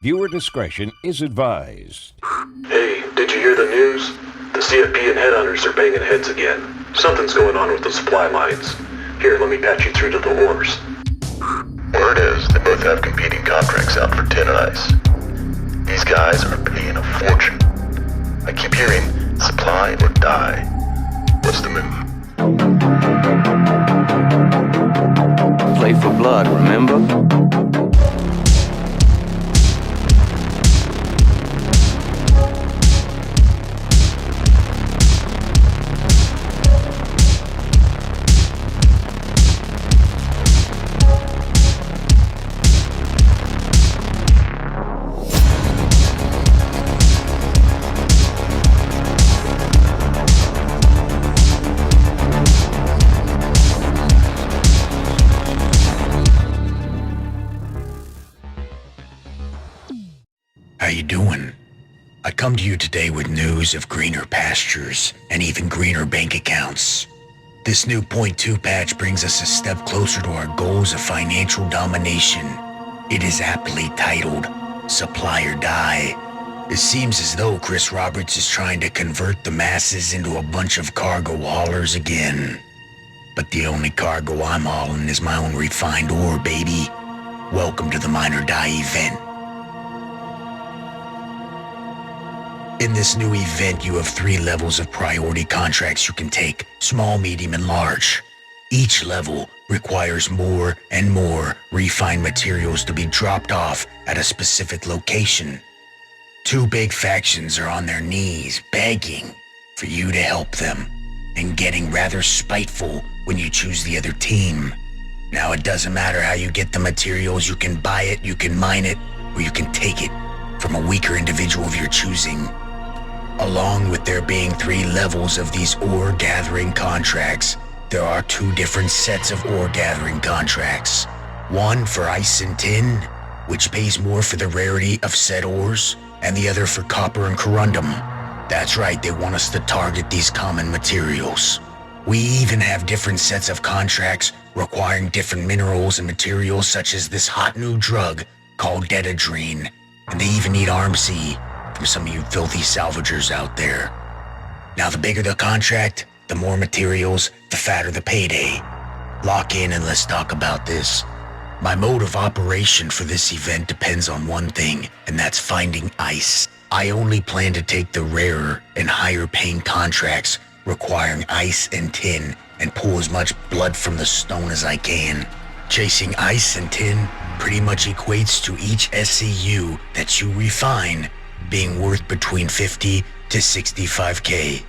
Viewer discretion is advised. Hey, did you hear the news? The CFP and headhunters are banging heads again. Something's going on with the supply lines. Here, let me patch you through to the wars. Word is, they both have competing contracts out for tin and ice. These guys are paying a fortune. I keep hearing, supply or die. What's the move? Play for blood, remember? How you doing? I come to you today with news of greener pastures and even greener bank accounts. This new .2 patch brings us a step closer to our goals of financial domination. It is aptly titled Supply or Die. It seems as though Chris Roberts is trying to convert the masses into a bunch of cargo haulers again. But the only cargo I'm hauling is my own refined ore, baby. Welcome to the Mine or Die event. In this new event, you have 3 levels of priority contracts you can take, small, medium, and large. Each level requires more and more refined materials to be dropped off at a specific location. 2 big factions are on their knees begging for you to help them, and getting rather spiteful when you choose the other team. Now, it doesn't matter how you get the materials, you can buy it, you can mine it, or you can take it from a weaker individual of your choosing. Along with there being 3 levels of these ore gathering contracts, there are 2 different sets of ore gathering contracts. One for ice and tin, which pays more for the rarity of said ores, and the other for copper and corundum. That's right, they want us to target these common materials. We even have different sets of contracts requiring different minerals and materials, such as this hot new drug called Dedadrine, and they even need RMC from some of you filthy salvagers out there. Now, the bigger the contract, the more materials, the fatter the payday. Lock in and let's talk about this. My mode of operation for this event depends on one thing, and that's finding ice. I only plan to take the rarer and higher paying contracts requiring ice and tin and pull as much blood from the stone as I can. Chasing ice and tin pretty much equates to each SCU that you refine being worth between 50 to 65k.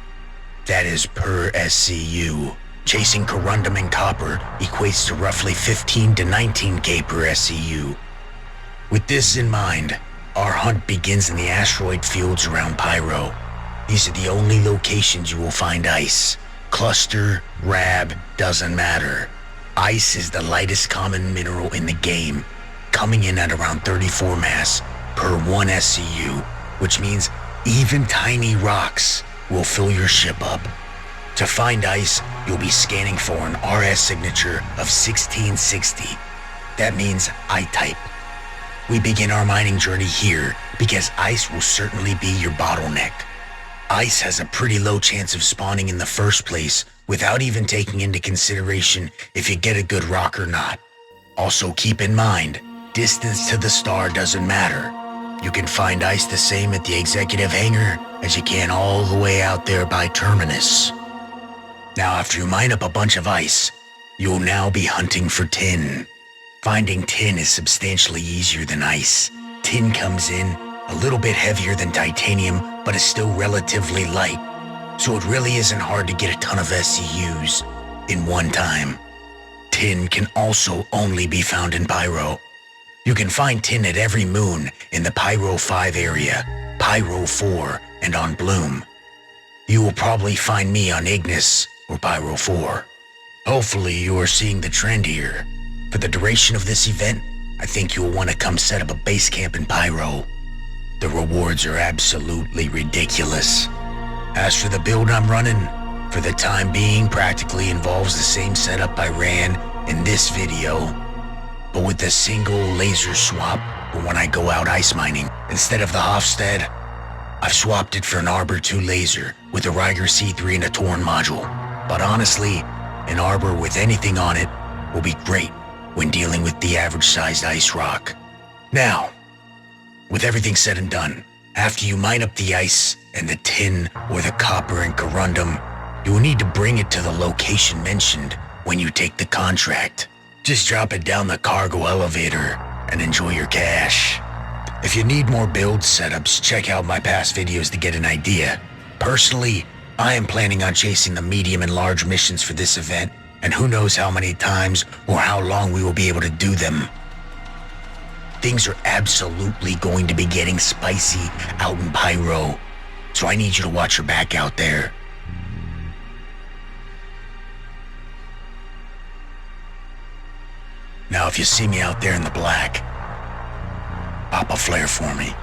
That is per SCU. Chasing corundum and copper equates to roughly 15 to 19k per SCU. With this in mind, our hunt begins in the asteroid fields around Pyro. These are the only locations you will find ice. Cluster, rab, doesn't matter. Ice is the lightest common mineral in the game, coming in at around 34 mass per 1 SCU, which means even tiny rocks will fill your ship up. To find ice, you'll be scanning for an RS signature of 1660. That means I-type. We begin our mining journey here because ice will certainly be your bottleneck. Ice has a pretty low chance of spawning in the first place without even taking into consideration if you get a good rock or not. Also keep in mind, distance to the star doesn't matter. You can find ice the same at the executive hangar as you can all the way out there by Terminus. Now, after you mine up a bunch of ice, you'll now be hunting for tin. Finding tin is substantially easier than ice. Tin comes in a little bit heavier than titanium, but is still relatively light, so it really isn't hard to get a ton of SCUs in one time. Tin can also only be found in Pyro. You can find tin at every moon in the Pyro 5 area, Pyro 4, and on Bloom. You will probably find me on Ignis or Pyro 4. Hopefully you are seeing the trend here. For the duration of this event, I think you will want to come set up a base camp in Pyro. The rewards are absolutely ridiculous. As for the build I'm running, for the time being practically involves the same setup I ran in this video, but with a single laser swap But when I go out ice mining, instead of the Hofstad, I've swapped it for an Arbor 2 laser with a Riger C3 and a Torn module. But honestly, an Arbor with anything on it will be great when dealing with the average-sized ice rock. Now, with everything said and done, after you mine up the ice and the tin or the copper and corundum, you will need to bring it to the location mentioned when you take the contract. Just drop it down the cargo elevator and enjoy your cash. If you need more build setups, check out my past videos to get an idea. Personally, I am planning on chasing the medium and large missions for this event, and who knows how many times or how long we will be able to do them. Things are absolutely going to be getting spicy out in Pyro, so I need you to watch your back out there. Now if you see me out there in the black, pop a flare for me.